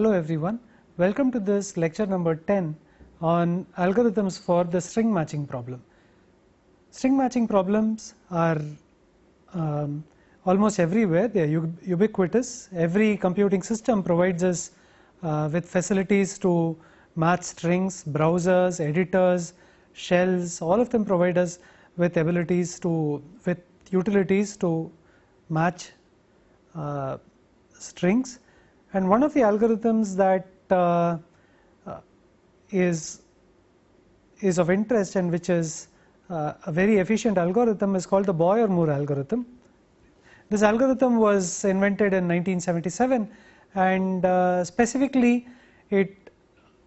Hello everyone, welcome to this lecture number 10 on algorithms for the string matching problem. String matching problems are almost everywhere, they are ubiquitous. Every computing system provides us with facilities to match strings, browsers, editors, shells, all of them provide us with utilities to match strings. And one of the algorithms that is of interest and which is a very efficient algorithm is called the Boyer-Moore algorithm. This algorithm was invented in 1977 and specifically it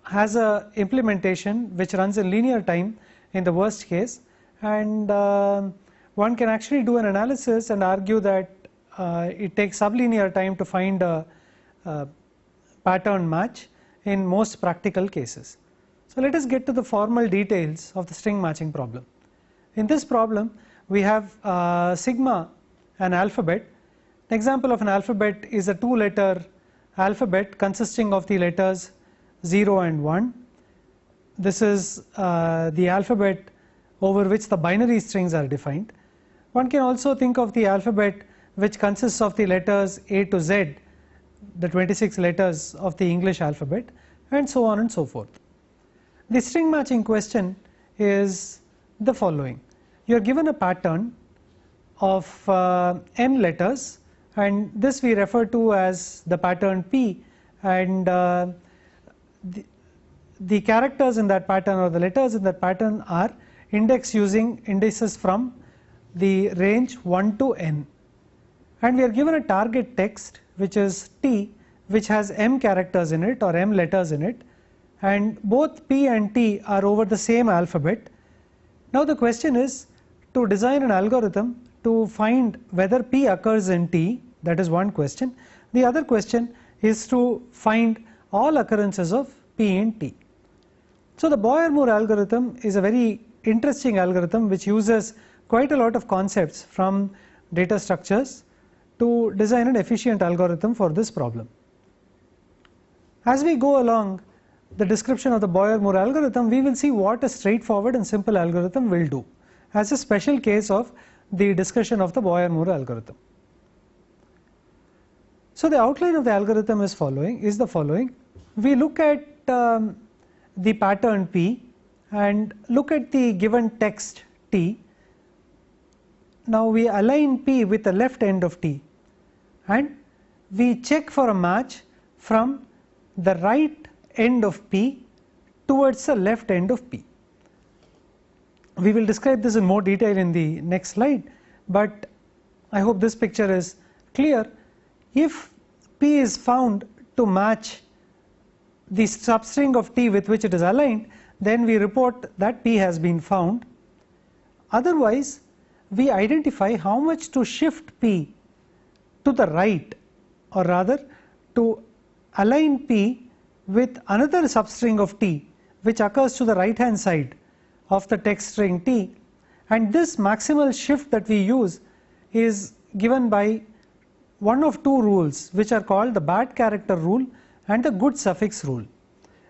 has a implementation which runs in linear time in the worst case, and one can actually do an analysis and argue that it takes sublinear time to find a pattern match in most practical cases. So let us get to the formal details of the string matching problem. In this problem we have sigma, an alphabet. An example of an alphabet is a 2-letter alphabet consisting of the letters 0 and 1. This is the alphabet over which the binary strings are defined. One can also think of the alphabet which consists of the letters A to Z, the 26 letters of the English alphabet, and so on and so forth. The string matching question is the following. You are given a pattern of n letters, and this we refer to as the pattern P, and the characters in that pattern or the letters in that pattern are indexed using indices from the range 1 to n. And we are given a target text which is T, which has m characters in it or m letters in it, and both P and T are over the same alphabet. Now the question is to design an algorithm to find whether P occurs in T. That is one question. The other question is to find all occurrences of P in T. So the Boyer-Moore algorithm is a very interesting algorithm which uses quite a lot of concepts from data structures to design an efficient algorithm for this problem. As we go along the description of the Boyer-Moore algorithm, we will see what a straightforward and simple algorithm will do as a special case of the discussion of the Boyer-Moore algorithm. So the outline of the algorithm is the following. We look at the pattern P and look at the given text T. Now we align P with the left end of T and we check for a match from the right end of P towards the left end of P. We will describe this in more detail in the next slide, but I hope this picture is clear. If P is found to match the substring of T with which it is aligned, then we report that P has been found. Otherwise, we identify how much to shift P to the right, or rather to align P with another substring of T which occurs to the right hand side of the text string T, and this maximal shift that we use is given by one of two rules which are called the bad character rule and the good suffix rule.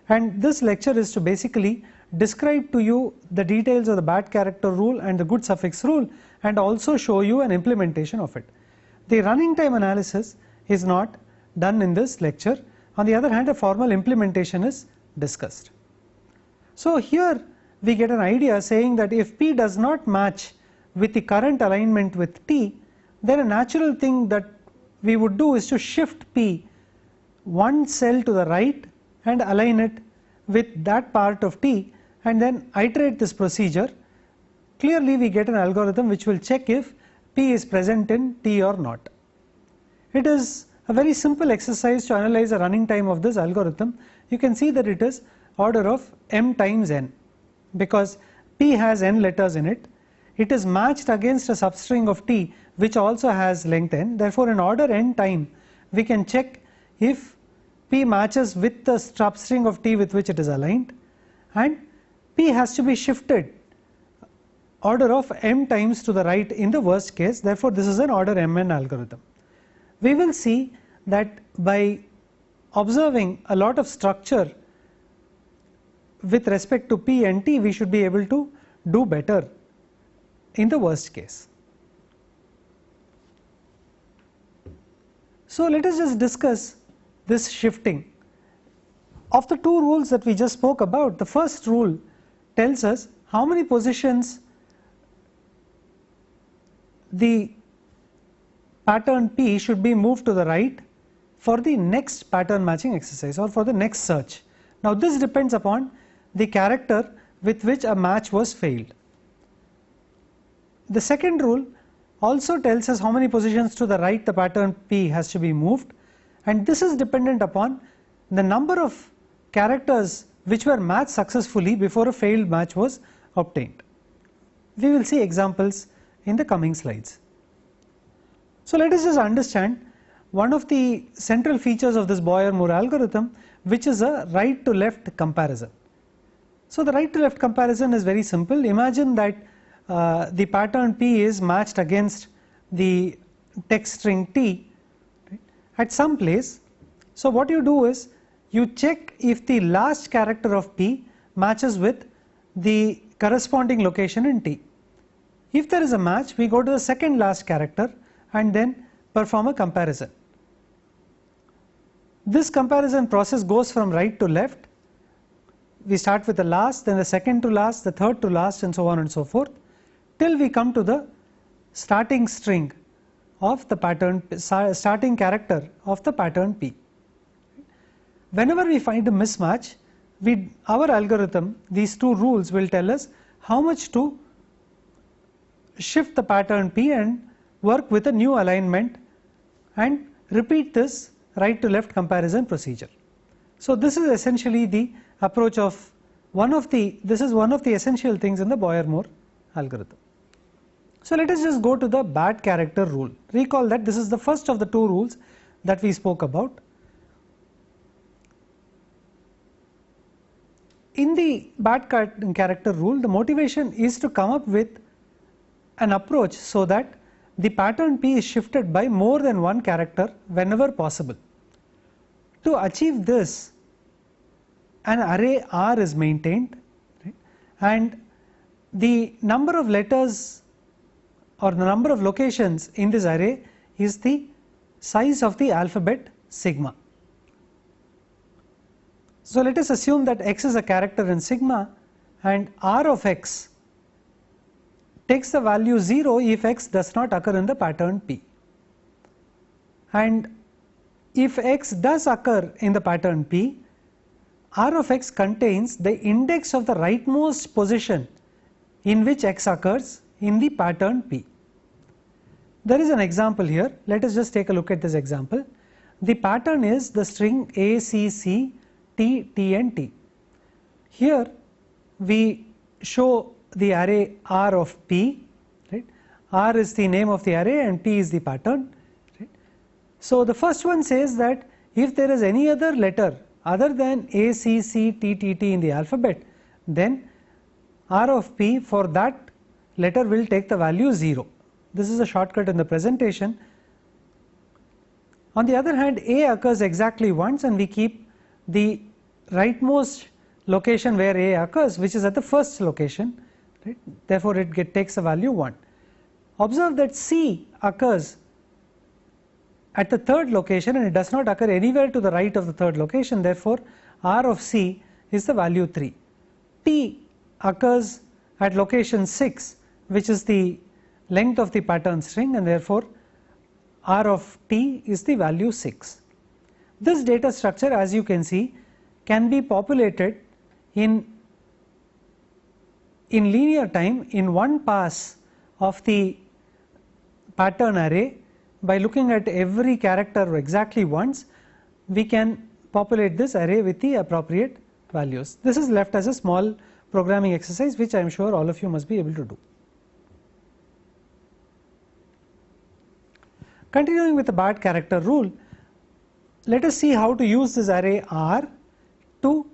And this lecture is to basically describe to you the details of the bad character rule and the good suffix rule and also show you an implementation of it. The running time analysis is not done in this lecture. On the other hand, a formal implementation is discussed. So here we get an idea saying that if P does not match with the current alignment with T, then a natural thing that we would do is to shift P one cell to the right and align it with that part of T and then iterate this procedure. Clearly we get an algorithm which will check if P is present in T or not. It is a very simple exercise to analyze the running time of this algorithm. You can see that it is order of m times n because P has n letters in it. It is matched against a substring of T which also has length n. Therefore in order n time we can check if P matches with the substring of T with which it is aligned, and P has to be shifted order of m times to the right in the worst case. Therefore this is an order mn algorithm. We will see that by observing a lot of structure with respect to P and T, we should be able to do better in the worst case. So let us just discuss this shifting. Of the two rules that we just spoke about, the first rule tells us how many positions the pattern P should be moved to the right for the next pattern matching exercise or for the next search. Now this depends upon the character with which a match was failed. The second rule also tells us how many positions to the right the pattern P has to be moved, and this is dependent upon the number of characters which were matched successfully before a failed match was obtained. We will see examples in the coming slides. So let us just understand one of the central features of this Boyer-Moore algorithm, which is a right to left comparison. So the right to left comparison is very simple. Imagine that the pattern P is matched against the text string T at some place. So what you do is you check if the last character of P matches with the corresponding location in T. If there is a match, we go to the second last character and then perform a comparison. This comparison process goes from right to left. We start with the last, then the second to last, the third to last, and so on and so forth, till we come to the starting string of the pattern, starting character of the pattern P. Whenever we find a mismatch, our algorithm, these two rules will tell us how much to shift the pattern P and work with a new alignment and repeat this right to left comparison procedure. So this is essentially the approach of this is one of the essential things in the Boyer-Moore algorithm. So let us just go to the bad character rule. Recall that this is the first of the two rules that we spoke about. In the bad character rule, the motivation is to come up with an approach so that the pattern P is shifted by more than one character whenever possible. To achieve this, an array R is maintained, right? And the number of letters or the number of locations in this array is the size of the alphabet sigma. So let us assume that x is a character in sigma and R of x takes the value 0 if x does not occur in the pattern P. And if x does occur in the pattern P, R of x contains the index of the rightmost position in which x occurs in the pattern P. There is an example here. Let us just take a look at this example. The pattern is the string A, C, C, T, T and T. Here we show the array R of P, right? R is the name of the array and P is the pattern, right? So the first one says that if there is any other letter other than A, C, C, T, T, T in the alphabet, then R of P for that letter will take the value 0. This is a shortcut in the presentation. On the other hand, A occurs exactly once and we keep the rightmost location where A occurs, which is at the first location, right? Therefore it takes a value 1. Observe that C occurs at the third location and it does not occur anywhere to the right of the third location, therefore R of C is the value 3. T occurs at location 6, which is the length of the pattern string, and therefore R of T is the value 6. This data structure, as you can see, can be populated in linear time in one pass of the pattern array. By looking at every character exactly once, we can populate this array with the appropriate values. This is left as a small programming exercise which I am sure all of you must be able to do. Continuing with the bad character rule, let us see how to use this array R to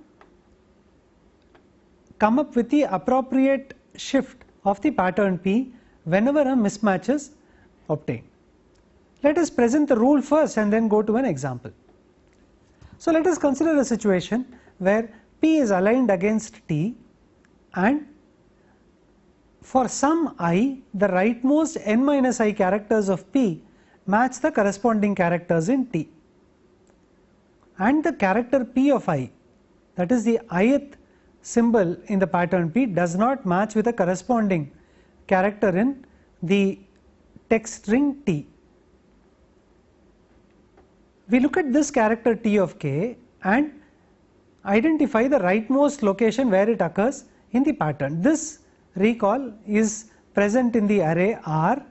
come up with the appropriate shift of the pattern P whenever a mismatch is obtained. Let us present the rule first and then go to an example. So let us consider a situation where P is aligned against T, and for some I, the rightmost n minus I characters of P match the corresponding characters in T, and the character P of I, that is the ith symbol in the pattern P, does not match with a corresponding character in the text string T. We look at this character T of K and identify the rightmost location where it occurs in the pattern. This, recall, is present in the array R.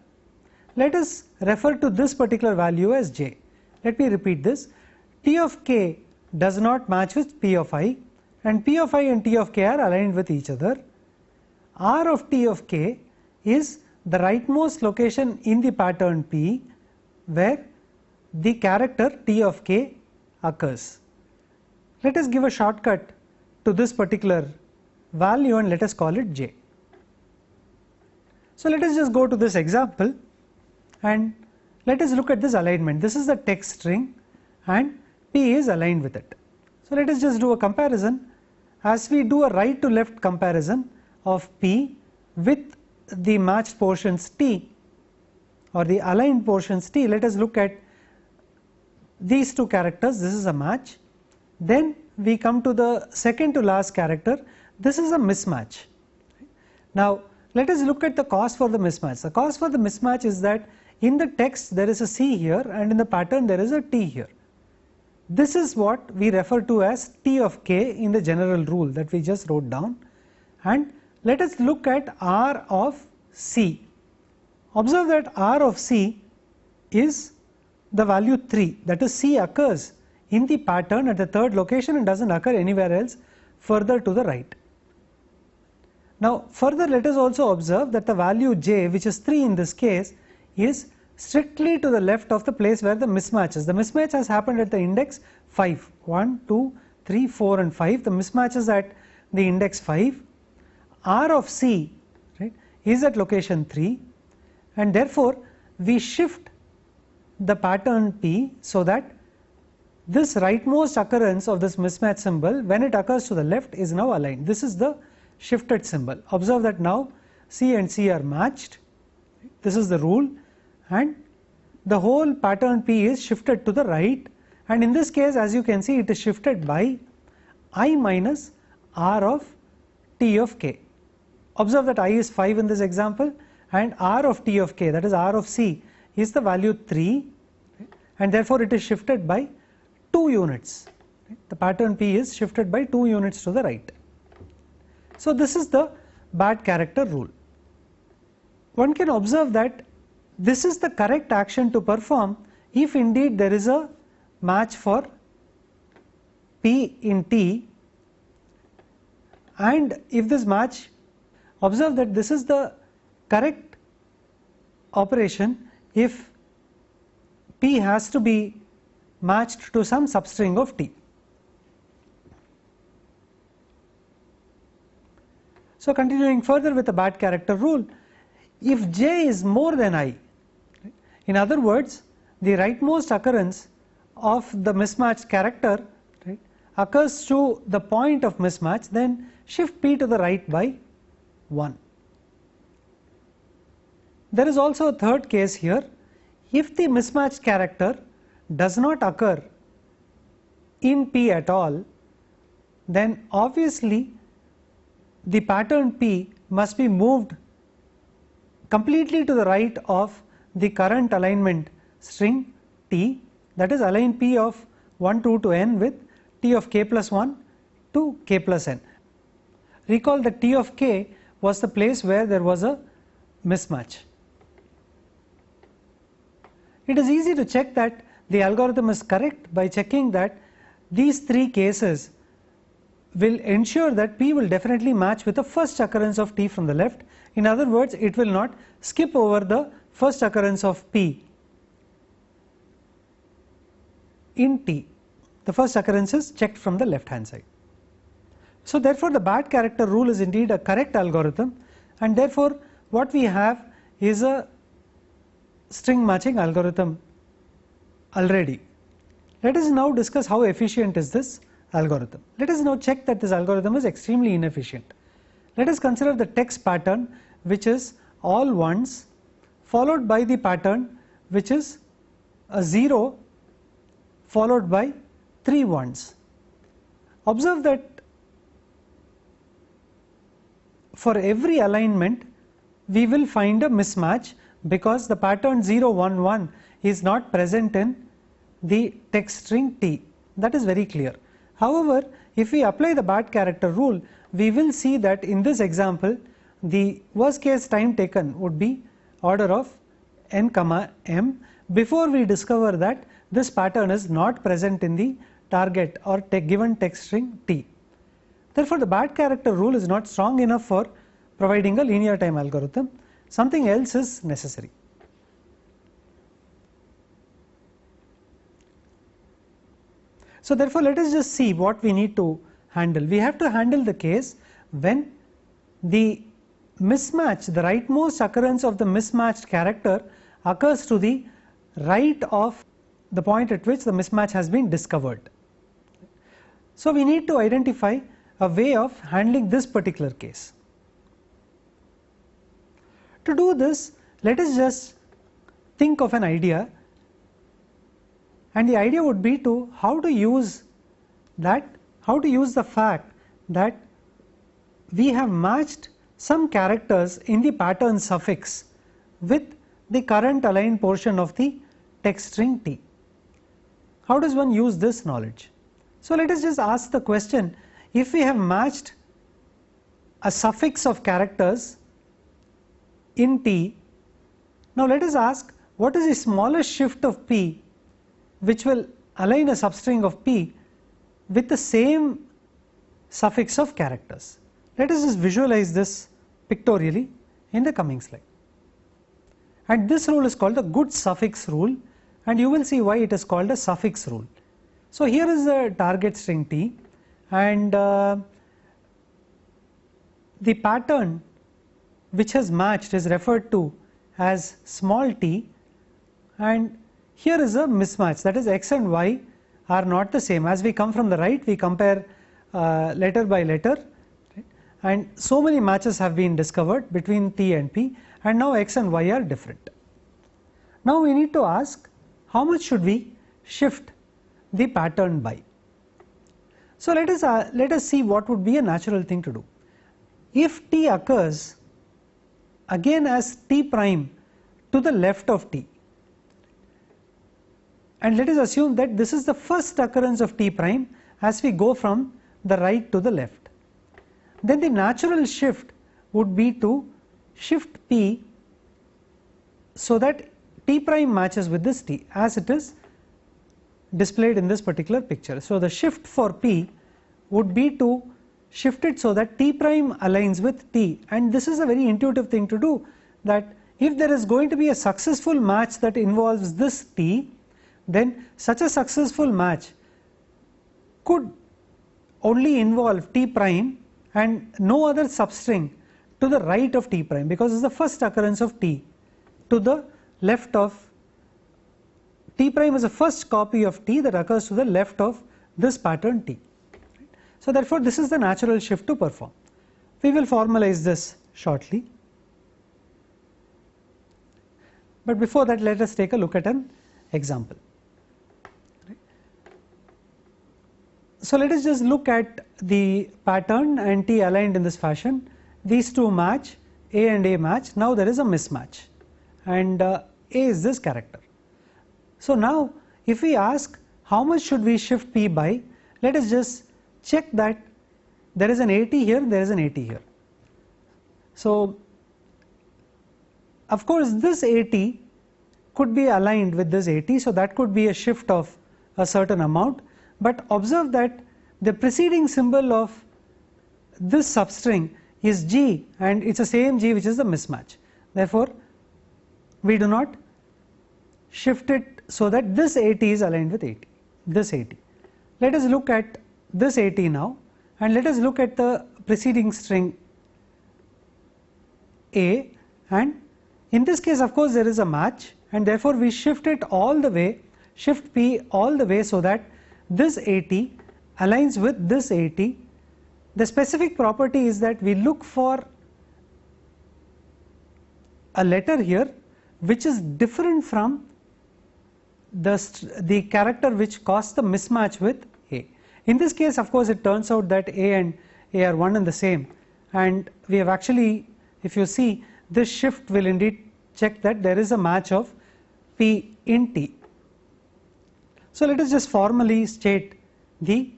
Let us refer to this particular value as J. Let me repeat this. T of K does not match with P of I, and P of I and T of K are aligned with each other. R of T of K is the rightmost location in the pattern P where the character T of K occurs. Let us give a shortcut to this particular value and let us call it J. So let us just go to this example and let us look at this alignment. This is the text string and P is aligned with it. So let us just do a comparison. As we do a right to left comparison of P with the matched portions T or the aligned portions T, let us look at these two characters. This is a match. Then we come to the second to last character. This is a mismatch. Now let us look at the cause for the mismatch. The cause for the mismatch is that in the text there is a C here and in the pattern there is a T here. This is what we refer to as T of K in the general rule that we just wrote down. And let us look at R of C. Observe that R of C is the value 3, that is C occurs in the pattern at the third location and does not occur anywhere else further to the right. Now further let us also observe that the value J, which is 3 in this case, is strictly to the left of the place where the mismatch is. The mismatch has happened at the index 5, 1, 2, 3, 4 and 5. The mismatch is at the index 5. R of C, right, is at location 3, and therefore we shift the pattern P so that this rightmost occurrence of this mismatch symbol, when it occurs to the left, is now aligned. This is the shifted symbol. Observe that now C and C are matched. This is the rule, and the whole pattern P is shifted to the right, and in this case, as you can see, it is shifted by I minus R of T of K. Observe that I is 5 in this example and R of T of K, that is R of C, is the value 3, and therefore it is shifted by 2 units. The pattern P is shifted by 2 units to the right. So this is the bad character rule. One can observe that this is the correct action to perform if indeed there is a match for P in T, and if this match, observe that this is the correct operation if P has to be matched to some substring of T. So continuing further with the bad character rule, if J is more than I, in other words, the rightmost occurrence of the mismatched character, right, occurs to the point of mismatch, then shift P to the right by 1. There is also a third case here. If the mismatched character does not occur in P at all, then obviously the pattern P must be moved completely to the right of the current alignment string T, that is align P of 1 2 to n with T of K plus 1 to K plus n. Recall that T of K was the place where there was a mismatch. It is easy to check that the algorithm is correct by checking that these 3 cases will ensure that P will definitely match with the first occurrence of T from the left. In other words, it will not skip over the first occurrence of P in T. The first occurrence is checked from the left hand side. So therefore the bad character rule is indeed a correct algorithm, and therefore what we have is a string matching algorithm already. Let us now discuss how efficient is this algorithm. Let us now check that this algorithm is extremely inefficient. Let us consider the text pattern, which is all ones, followed by the pattern which is a 0 followed by 3 ones. Observe that for every alignment we will find a mismatch, because the pattern 0 1 1 is not present in the text string T. That is very clear. However, if we apply the bad character rule, we will see that in this example the worst case time taken would be order of n comma m before we discover that this pattern is not present in the target or given text string T. Therefore, the bad character rule is not strong enough for providing a linear time algorithm. Something else is necessary. So therefore, let us just see what we need to handle. We have to handle the case when the mismatch, the rightmost occurrence of the mismatched character occurs to the right of the point at which the mismatch has been discovered. So we need to identify a way of handling this particular case. To do this, let us just think of an idea, and the idea would be to how to use the fact that we have matched some characters in the pattern suffix with the current aligned portion of the text string T. How does one use this knowledge? So let us just ask the question, if we have matched a suffix of characters in T, now let us ask what is the smallest shift of P which will align a substring of P with the same suffix of characters. Let us just visualize this pictorially in the coming slide. And this rule is called the good suffix rule, and you will see why it is called a suffix rule. So here is the target string T, and the pattern which has matched is referred to as small t, and here is a mismatch, that is x and y are not the same. As we come from the right, we compare letter by letter, right? And so many matches have been discovered between T and P, and now x and y are different. Now we need to ask how much should we shift the pattern by. So let us see what would be a natural thing to do. If T occurs again as T prime to the left of T, and let us assume that this is the first occurrence of T prime as we go from the right to the left, then the natural shift would be to shift P so that T prime matches with this T as it is displayed in this particular picture. So the shift for P would be to shift it so that T prime aligns with T, and this is a very intuitive thing to do, that if there is going to be a successful match that involves this T, then such a successful match could only involve T prime and no other substring to the right of T prime, because it is the first occurrence of T to the left of T prime is the first copy of T that occurs to the left of this pattern T. So therefore this is the natural shift to perform. We will formalize this shortly, but before that let us take a look at an example. So let us just look at the pattern and T aligned in this fashion. These two match, A and A match. Now there is a mismatch, and A is this character. So now if we ask how much should we shift P by, let us just check that there is an AT here, there is an AT here. So of course this AT could be aligned with this AT, so that could be a shift of a certain amount, but observe that the preceding symbol of this substring is G, and it is the same G which is the mismatch. Therefore we do not shift it so that this AT is aligned with AT, this AT. Let us look at this AT now, and let us look at the preceding string A, and in this case of course there is a match, and therefore we shift it all the way shift P all the way so that this AT aligns with this AT. The specific property is that we look for a letter here which is different from the character which caused the mismatch with A. In this case, of course, it turns out that A and A are one and the same, and we have actually, if you see, this shift will indeed check that there is a match of P in T. So let us just formally state the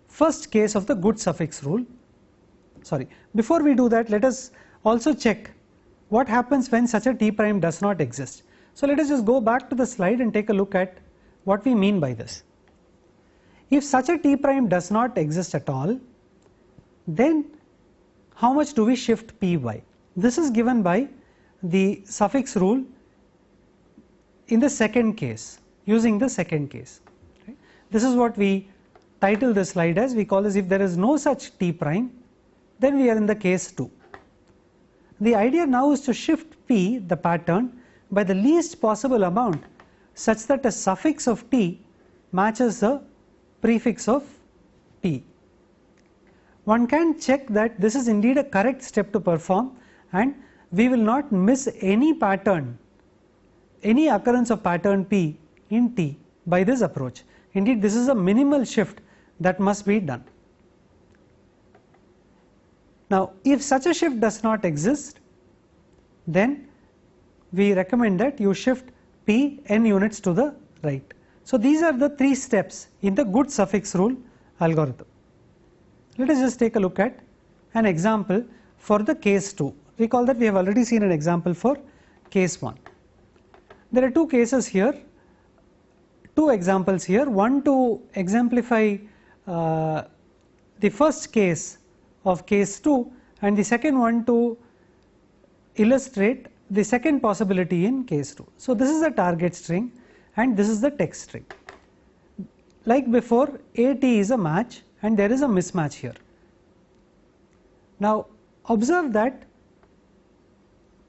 first case of the good suffix rule. Sorry, before we do that, let us also check what happens when such a T prime does not exist. So let us just go back to the slide and take a look at what we mean by this. If such a T prime does not exist at all, then how much do we shift P by? This is given by the suffix rule in the second case, using the second case. Right? This is what we title the slide as. We call this, if there is no such T prime, then we are in the case 2. The idea now is to shift P, the pattern, by the least possible amount such that a suffix of T matches the prefix of T. One can check that this is indeed a correct step to perform, and we will not miss any pattern, any occurrence of pattern P in T by this approach. Indeed, this is a minimal shift that must be done. Now, if such a shift does not exist, then we recommend that you shift P n units to the right. So these are the 3 steps in the good suffix rule algorithm. Let us just take a look at an example for the case 2. Recall that we have already seen an example for case 1. There are 2 cases here, 2 examples here, one to exemplify the first case of case 2 and the second one to illustrate the second possibility in case 2. So this is the target string and this is the text string. Like before, AT is a match and there is a mismatch here. Now observe that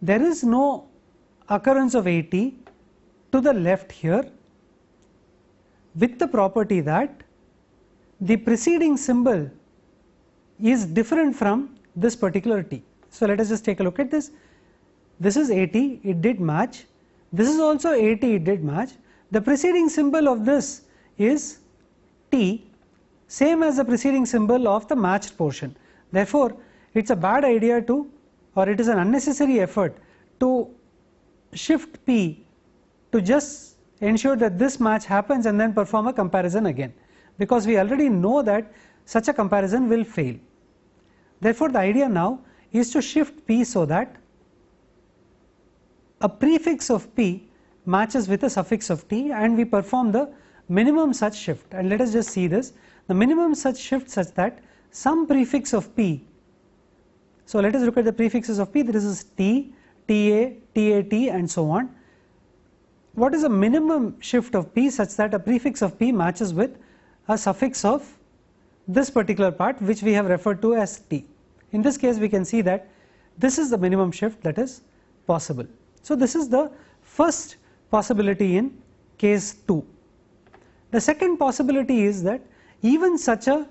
there is no occurrence of AT to the left here, with the property that the preceding symbol is different from this particular T. So let us just take a look at this. This is AT, it did match. This is also AT, it did match. The preceding symbol of this is T, same as the preceding symbol of the matched portion. Therefore, it is a bad idea to, or it is an unnecessary effort to shift P to just ensure that this match happens and then perform a comparison again, because we already know that such a comparison will fail. Therefore, the idea now is to shift P so that a prefix of P matches with a suffix of T and we perform the minimum such shift. And let us just see this, the minimum such shift such that some prefix of P. So let us look at the prefixes of P. This is T, TA, TAT and so on. What is a minimum shift of P such that a prefix of P matches with a suffix of this particular part which we have referred to as T. In this case, we can see that this is the minimum shift that is possible. So this is the first possibility in case 2. The second possibility is that even such a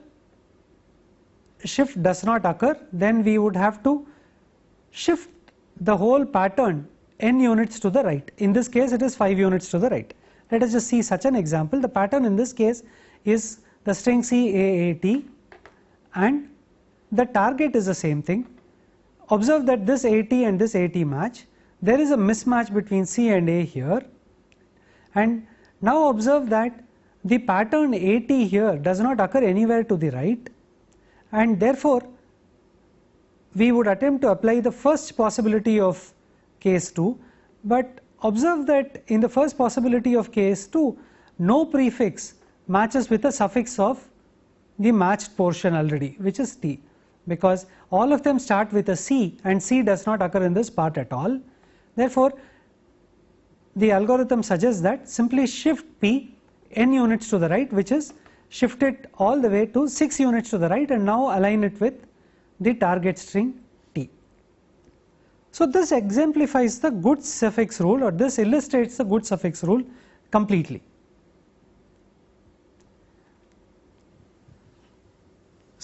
shift does not occur, then we would have to shift the whole pattern n units to the right. In this case, it is 5 units to the right. Let us just see such an example. The pattern in this case is the string CAAT and the target is the same thing. Observe that this AT and this AT match. There is a mismatch between C and A here, and now observe that the pattern AT here does not occur anywhere to the right, and therefore we would attempt to apply the first possibility of case 2, but observe that in the first possibility of case 2 no prefix matches with a suffix of the matched portion already, which is T, because all of them start with a C and C does not occur in this part at all. Therefore, the algorithm suggests that simply shift P n units to the right, which is shift it all the way to 6 units to the right, and now align it with the target string T. So this exemplifies the good suffix rule, or this illustrates the good suffix rule completely.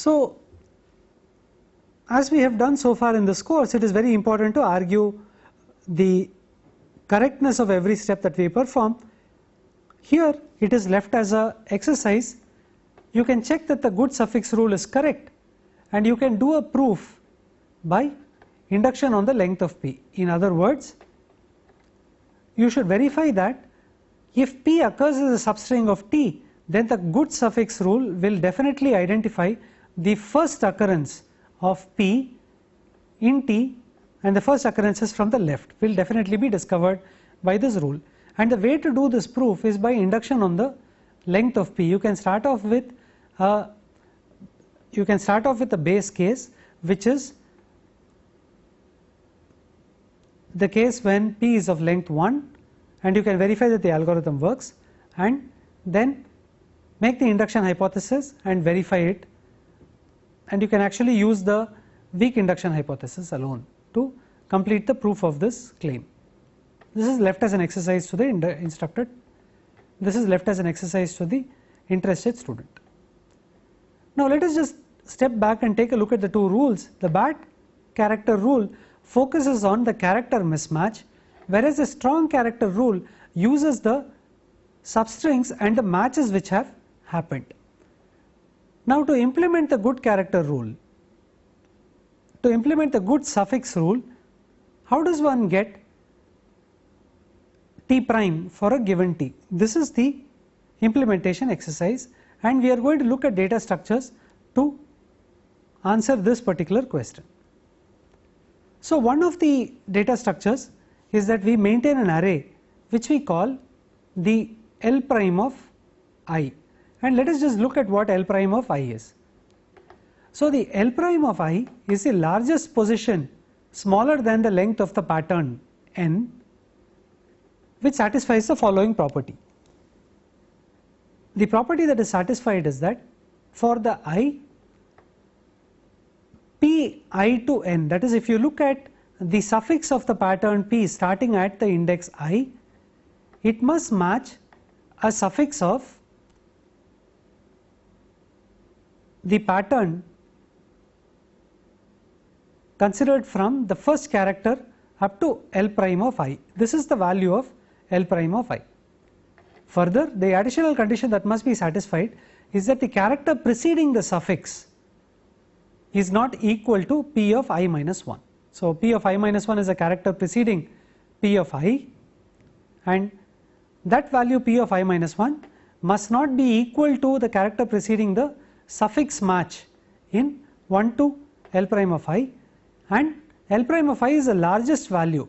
So, as we have done so far in this course, it is very important to argue the correctness of every step that we perform. Here it is left as a exercise. You can check that the good suffix rule is correct, and you can do a proof by induction on the length of P. In other words, you should verify that if P occurs as a substring of T, then the good suffix rule will definitely identify the first occurrence of P in T, and the first occurrences from the left will definitely be discovered by this rule. And the way to do this proof is by induction on the length of P. You can start off with a base case, which is the case when P is of length 1, and you can verify that the algorithm works, and then make the induction hypothesis and verify it, and you can actually use the weak induction hypothesis alone to complete the proof of this claim. This is left as an exercise to the instructor. This is left as an exercise to the interested student. Now let us just step back and take a look at the two rules. The bad character rule focuses on the character mismatch, whereas the strong character rule uses the substrings and the matches which have happened. Now to implement the good character rule, to implement the good suffix rule, how does one get T prime for a given T? This is the implementation exercise, and we are going to look at data structures to answer this particular question. So one of the data structures is that we maintain an array which we call the L prime of I, and let us just look at what L prime of I is. So the L prime of I is the largest position smaller than the length of the pattern n, which satisfies the following property. The property that is satisfied is that for the I, P I to n, that is, if you look at the suffix of the pattern P starting at the index I, it must match a suffix of the pattern considered from the first character up to L prime of I. This is the value of L prime of I. Further, the additional condition that must be satisfied is that the character preceding the suffix is not equal to P of I minus 1. So P of I minus 1 is a character preceding P of I, and that value P of I minus 1 must not be equal to the character preceding the suffix match in 1 to L prime of I, and L prime of I is the largest value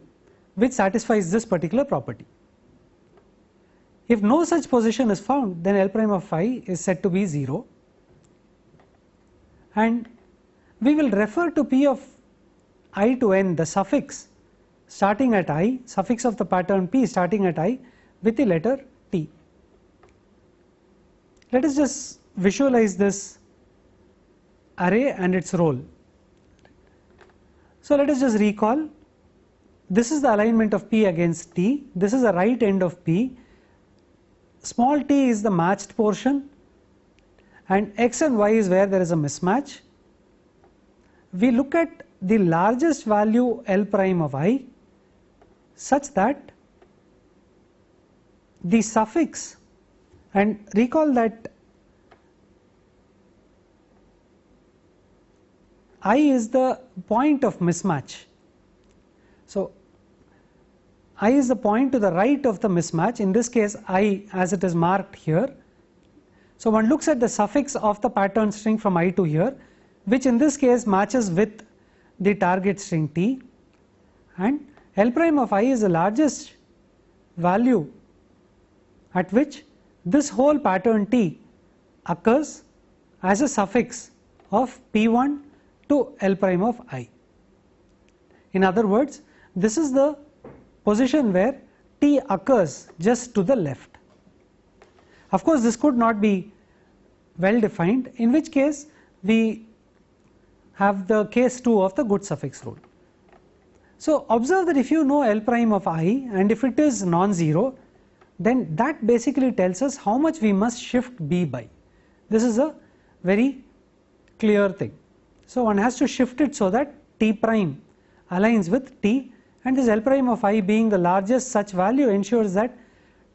which satisfies this particular property. If no such position is found, then L prime of I is said to be 0, and we will refer to P of I to n, the suffix starting at I, suffix of the pattern P starting at I with the letter T. Let us just visualize this array and its role. So let us just recall, this is the alignment of P against T, this is the right end of P, small t is the matched portion, and x and y is where there is a mismatch. We look at the largest value L prime of I such that the suffix, and recall that I is the point of mismatch. So I is the point to the right of the mismatch, in this case I as it is marked here. So one looks at the suffix of the pattern string from I to here, which in this case matches with the target string T, and L prime of I is the largest value at which this whole pattern T occurs as a suffix of P1 to L prime of I. In other words, this is the position where T occurs just to the left. Of course, this could not be well defined, in which case we have the case 2 of the good suffix rule. So observe that if you know L prime of I and if it is non-zero, then that basically tells us how much we must shift B by. This is a very clear thing. So one has to shift it so that t prime aligns with t, and this L prime of I being the largest such value ensures that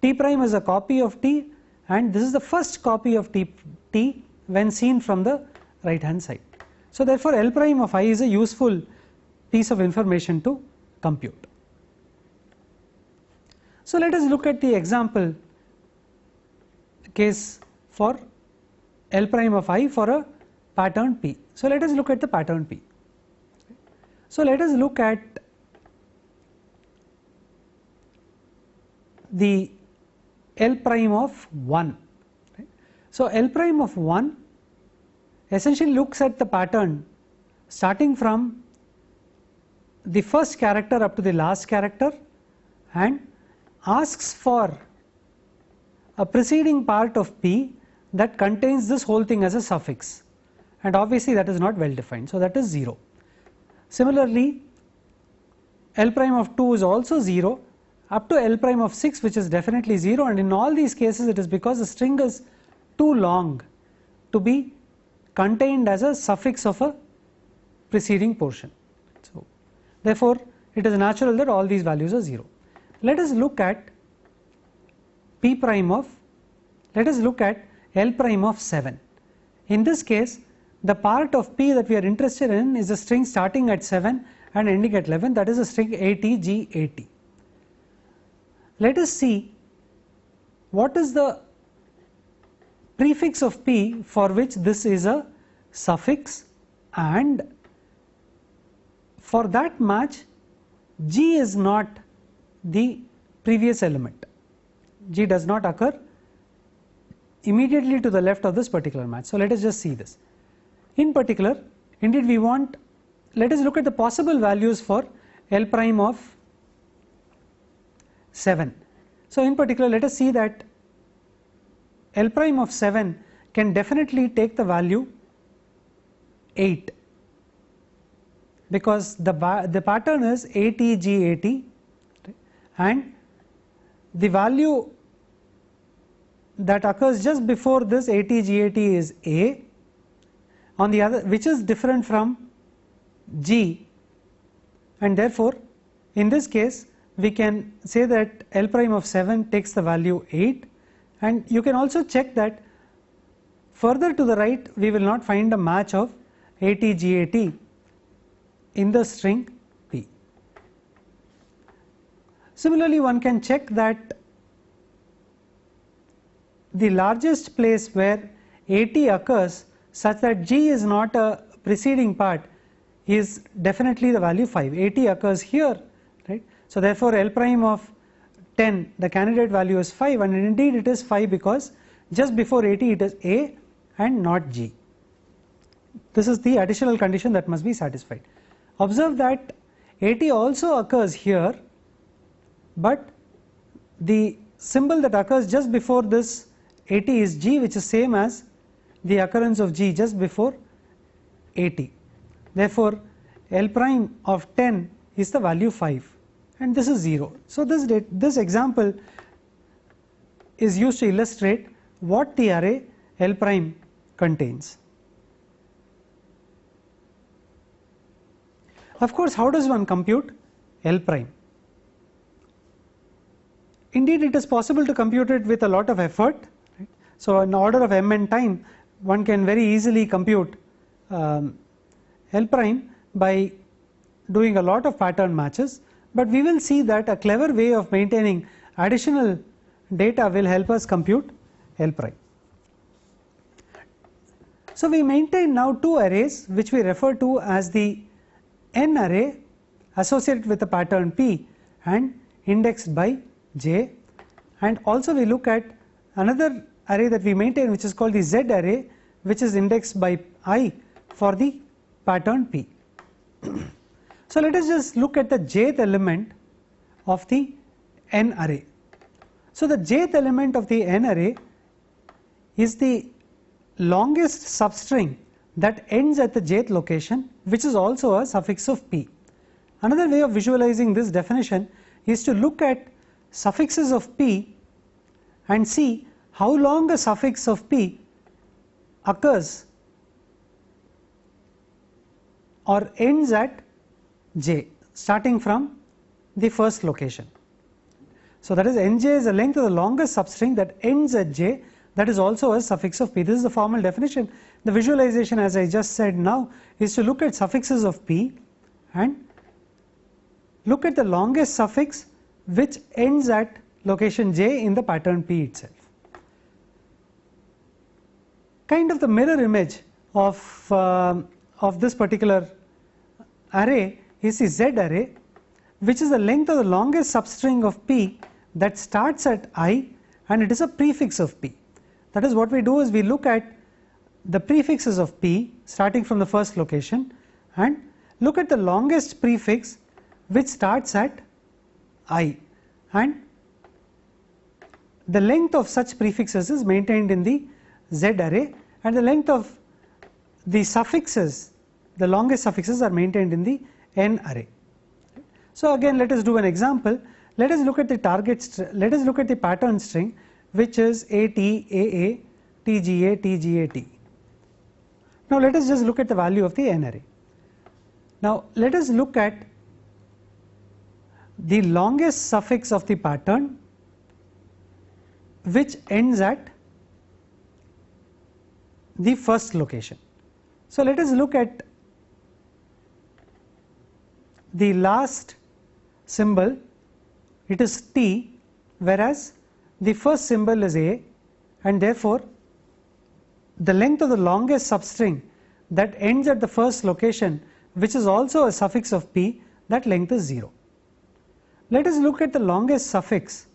t prime is a copy of t, and this is the first copy of t when seen from the right hand side. So therefore L prime of I is a useful piece of information to compute. So let us look at the example case for L prime of I for a pattern P. So let us look at the pattern P. So let us look at the L prime of 1. So L prime of 1 essentially looks at the pattern starting from the first character up to the last character and asks for a preceding part of P that contains this whole thing as a suffix, and obviously that is not well defined, so that is 0. Similarly, L prime of 2 is also 0 up to L prime of 6, which is definitely 0, and in all these cases it is because the string is too long to be contained as a suffix of a preceding portion. So therefore it is natural that all these values are 0. Let us look at P prime of, let us look at L prime of 7. In this case, the part of P that we are interested in is a string starting at 7 and ending at 11, that is a string ATG80. Let us see what is the prefix of P for which this is a suffix, and for that match G is not the previous element. G does not occur immediately to the left of this particular match. So let us just see this. In particular, indeed we want, let us look at the possible values for L prime of 7. So in particular, let us see that L prime of 7 can definitely take the value 8, because the pattern is ATG80, and the value that occurs just before this ATG80 is A, on the other, which is different from G, and therefore in this case we can say that L prime of 7 takes the value 8, and you can also check that further to the right we will not find a match of ATG80 in the string P. Similarly, one can check that the largest place where AT occurs such that G is not a preceding part is definitely the value 5. AT occurs here, right? So therefore L prime of 10, the candidate value is 5, and indeed it is 5 because just before AT it is A and not G. This is the additional condition that must be satisfied. Observe that AT also occurs here, but the symbol that occurs just before this AT is G, which is same as the occurrence of G just before AT. Therefore L prime of 10 is the value 5, and this is 0. So this example is used to illustrate what the array L prime contains. Of course, how does one compute L prime? Indeed, it is possible to compute it with a lot of effort, right? So in order of m n time one can very easily compute L prime by doing a lot of pattern matches, but we will see that a clever way of maintaining additional data will help us compute L prime. So we maintain now two arrays which we refer to as the n array associated with the pattern P and indexed by J, and also we look at another array that we maintain which is called the Z array, which is indexed by I for the pattern P. So let us just look at the jth element of the n array. So the jth element of the n array is the longest substring that ends at the jth location, which is also a suffix of P. Another way of visualizing this definition is to look at suffixes of P and see how long a suffix of P occurs or ends at j, starting from the first location. So that is nj is the length of the longest substring that ends at j, that is also a suffix of p. This is the formal definition. The visualization, as I just said now, is to look at suffixes of p and look at the longest suffix which ends at location j in the pattern p itself. Kind of the mirror image of this particular array is the z array, which is the length of the longest substring of p that starts at I and it is a prefix of p. That is, what we do is we look at the prefixes of p starting from the first location and look at the longest prefix which starts at I, and the length of such prefixes is maintained in the z array, and the length of the suffixes, the longest suffixes, are maintained in the n array. So again, let us do an example. Let us look at the let us look at the pattern string, which is AT, AA, TGA, TGA, T. Now let us just look at the value of the n array. Now let us look at the longest suffix of the pattern which ends at the first location. So let us look at the last symbol. It is T, whereas the first symbol is A, and therefore the length of the longest substring that ends at the first location, which is also a suffix of P, that length is 0. Let us look at the longest suffix.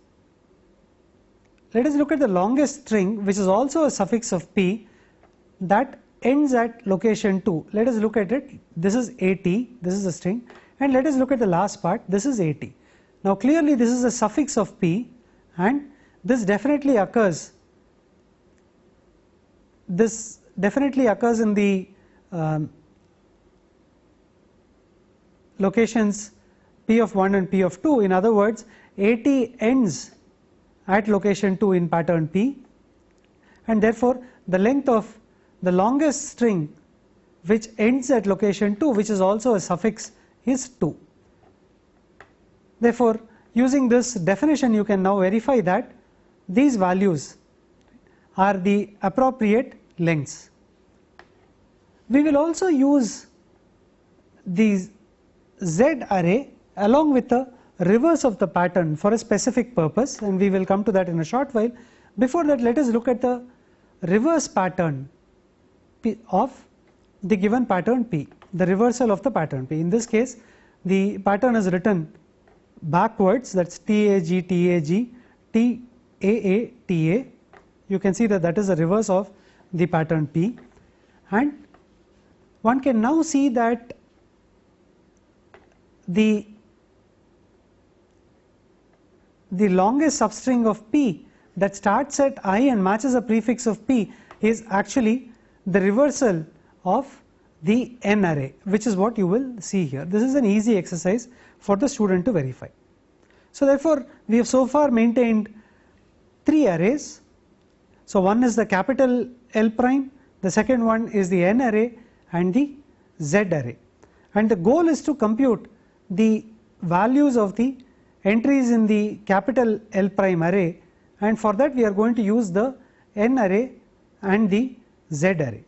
Let us look at the longest string, which is also a suffix of P, that ends at location 2. Let us look at it. This is AT, this is a string, and let us look at the last part. This is AT. Now clearly this is a suffix of P, and this definitely occurs. This definitely occurs in the locations P of 1 and P of 2. In other words, AT ends at location 2 in pattern P, and therefore the length of the longest string which ends at location 2, which is also a suffix, is 2. Therefore, using this definition, you can now verify that these values are the appropriate lengths. We will also use the Z array along with the reverse of the pattern for a specific purpose, and we will come to that in a short while. Before that, let us look at the reverse pattern of the given pattern P, the reversal of the pattern P. In this case, the pattern is written backwards, that is TAG, TAG, TAA, TA. You can see that that is the reverse of the pattern P, and one can now see that the longest substring of P that starts at I and matches a prefix of P is actually the reversal of the n array, which is what you will see here. This is an easy exercise for the student to verify. So therefore, we have so far maintained 3 arrays. So one is the capital L prime, the second one is the n array, and the z array, and the goal is to compute the values of the entries in the capital L prime array, and for that we are going to use the n array and the z array.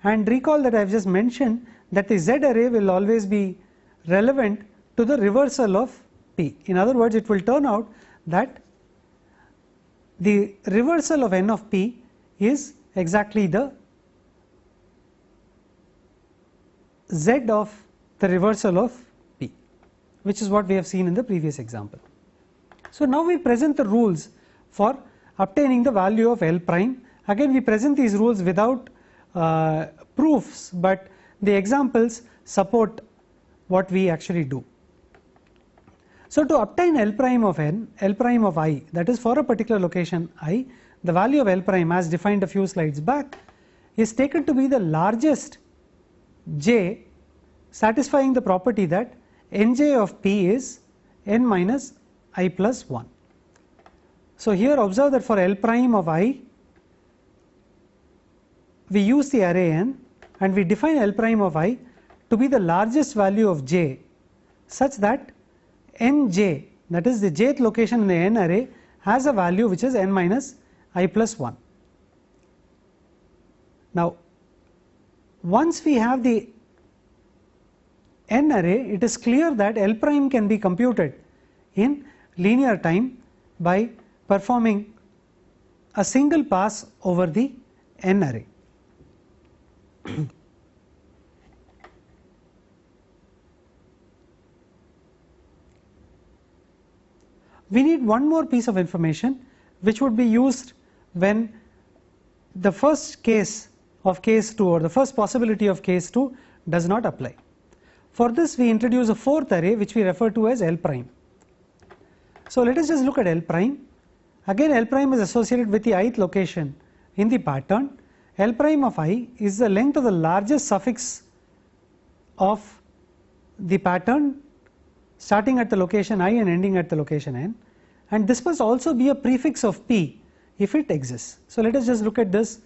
And recall that I have just mentioned that the z array will always be relevant to the reversal of P. In other words, it will turn out that the reversal of n of P is exactly the z of the reversal of P, which is what we have seen in the previous example. So now we present the rules for obtaining the value of L prime. Again, we present these rules without proofs, but the examples support what we actually do. So to obtain L prime of n, L prime of I, that is for a particular location I, the value of L prime as defined a few slides back is taken to be the largest j, satisfying the property that nj of P is n minus I plus 1. So here observe that for L prime of I, we use the array n and we define L prime of I to be the largest value of j such that nj, that is the jth location in the n array, has a value which is n minus I plus 1. Now, once we have the n array, it is clear that L prime can be computed in linear time by performing a single pass over the n array. We need one more piece of information which would be used when the first case of case 2 or the first possibility of case 2 does not apply. For this, we introduce a fourth array which we refer to as L prime. So let us just look at L prime. Again, L prime is associated with the ith location in the pattern. L prime of I is the length of the largest suffix of the pattern starting at the location I and ending at the location n, and this must also be a prefix of p if it exists. So let us just look at this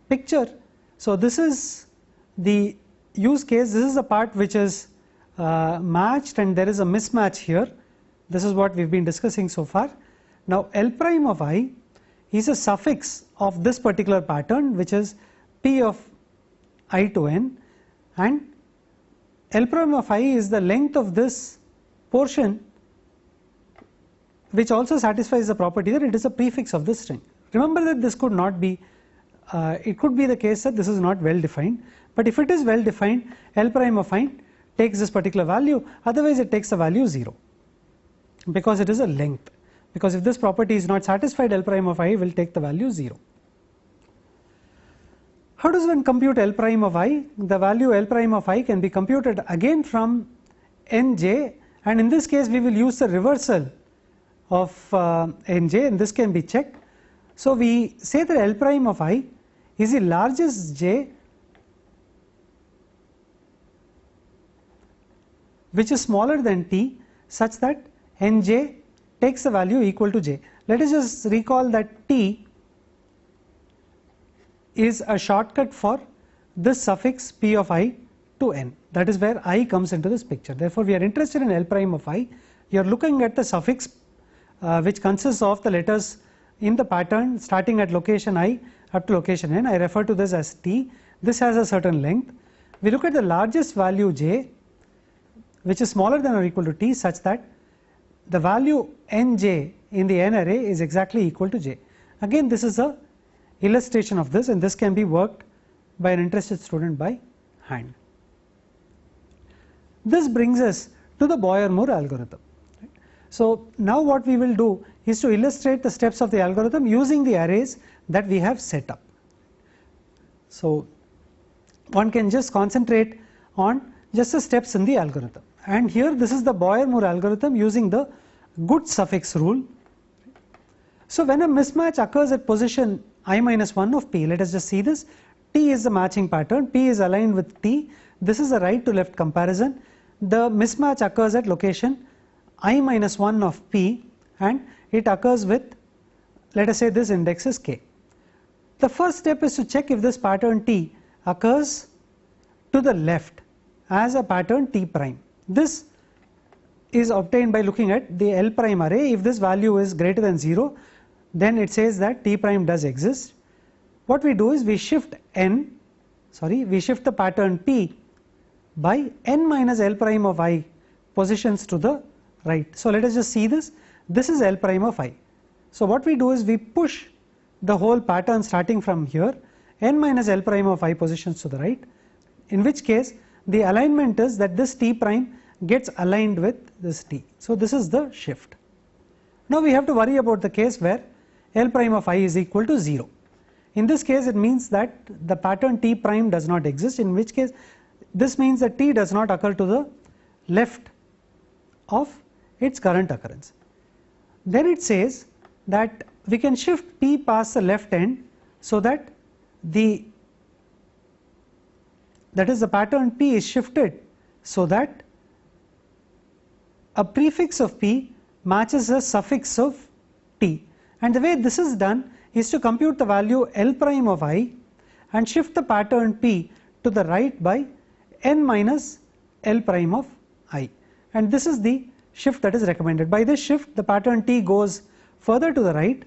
picture. So this is the use case. This is the part which is matched and there is a mismatch here. This is what we have been discussing so far. Now L prime of I is a suffix of this particular pattern which is p of I to n, and L prime of I is the length of this portion which also satisfies the property that it is a prefix of this string. Remember that this could not be, it could be the case that this is not well defined, but if it is well defined, L prime of I takes this particular value, otherwise it takes the value 0 because it is a length. Because if this property is not satisfied, L prime of I will take the value 0. How does one compute L prime of I? The value L prime of I can be computed again from nj, and in this case we will use the reversal of nj, and this can be checked. So we say that L prime of I is the largest j which is smaller than t such that nj takes the value equal to j. Let us just recall that t is a shortcut for this suffix p of I to n. That is where I comes into this picture. Therefore, we are interested in L prime of I. You are looking at the suffix which consists of the letters in the pattern starting at location I up to location n. I refer to this as t. This has a certain length. We look at the largest value j which is smaller than or equal to t such that the value nj in the n array is exactly equal to j. Again, this is a illustration of this, and this can be worked by an interested student by hand. This brings us to the Boyer-Moore algorithm. So now what we will do is to illustrate the steps of the algorithm using the arrays that we have set up. So one can just concentrate on just the steps in the algorithm, and here this is the Boyer-Moore algorithm using the good suffix rule. So when a mismatch occurs at position I minus 1 of p, let us just see this. T is the matching pattern, p is aligned with t, this is a right to left comparison. The mismatch occurs at location I minus 1 of p and it occurs with, let us say this index is k. The first step is to check if this pattern t occurs to the left as a pattern t prime. This is obtained by looking at the L prime array. If this value is greater than 0, then it says that t prime does exist. What we do is we shift the pattern p by n minus L prime of I positions to the right. So let us just see this. This is L prime of I. So what we do is we push the whole pattern starting from here, n minus L prime of I positions to the right, in which case the alignment is that this t prime gets aligned with this t. So this is the shift. Now we have to worry about the case where L prime of I is equal to 0. In this case it means that the pattern t prime does not exist, in which case this means that t does not occur to the left of its current occurrence. Then it says that we can shift p past the left end so that the pattern p is shifted so that a prefix of p matches a suffix of t, and the way this is done is to compute the value L prime of I and shift the pattern p to the right by n minus L prime of I, and this is the shift that is recommended. By this shift, the pattern T goes further to the right,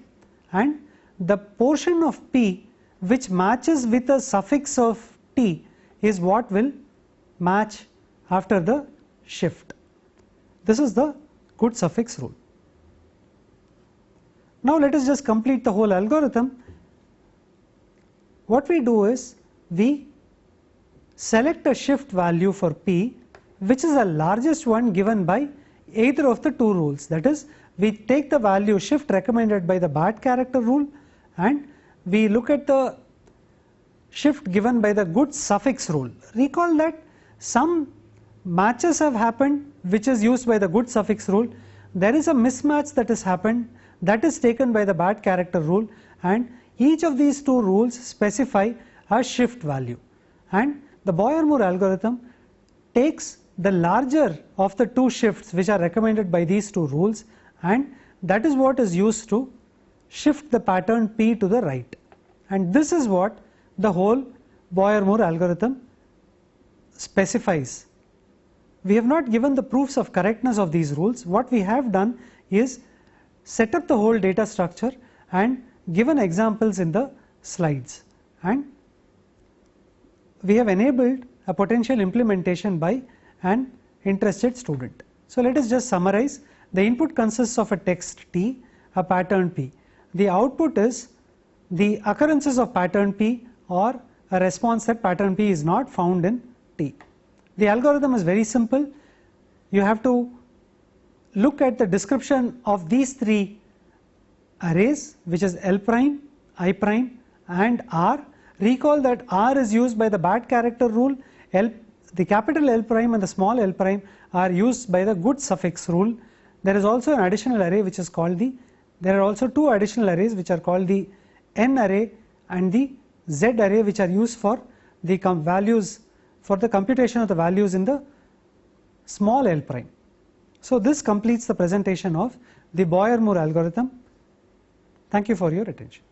and the portion of P which matches with a suffix of T is what will match after the shift. This is the good suffix rule. Now let us just complete the whole algorithm. What we do is we select a shift value for P which is the largest one given by either of the two rules. That is, we take the value shift recommended by the bad character rule and we look at the shift given by the good suffix rule. Recall that some matches have happened which is used by the good suffix rule. There is a mismatch that has happened that is taken by the bad character rule, and each of these two rules specify a shift value, and the Boyer-Moore algorithm takes the larger of the two shifts which are recommended by these two rules, and that is what is used to shift the pattern P to the right, and this is what the whole Boyer-Moore algorithm specifies. We have not given the proofs of correctness of these rules. What we have done is set up the whole data structure and given examples in the slides, and we have enabled a potential implementation by an interested student. So let us just summarize. The input consists of a text T, a pattern P. The output is the occurrences of pattern P or a response that pattern P is not found in T. The algorithm is very simple. You have to look at the description of these three arrays, which is L prime, I prime and R. Recall that R is used by the bad character rule, the capital L prime and the small l prime are used by the good suffix rule. There is also an additional array which is called there are also two additional arrays which are called the N array and the Z array, which are used for the values, for the computation of the values in the small l prime. So this completes the presentation of the Boyer-Moore algorithm. Thank you for your attention.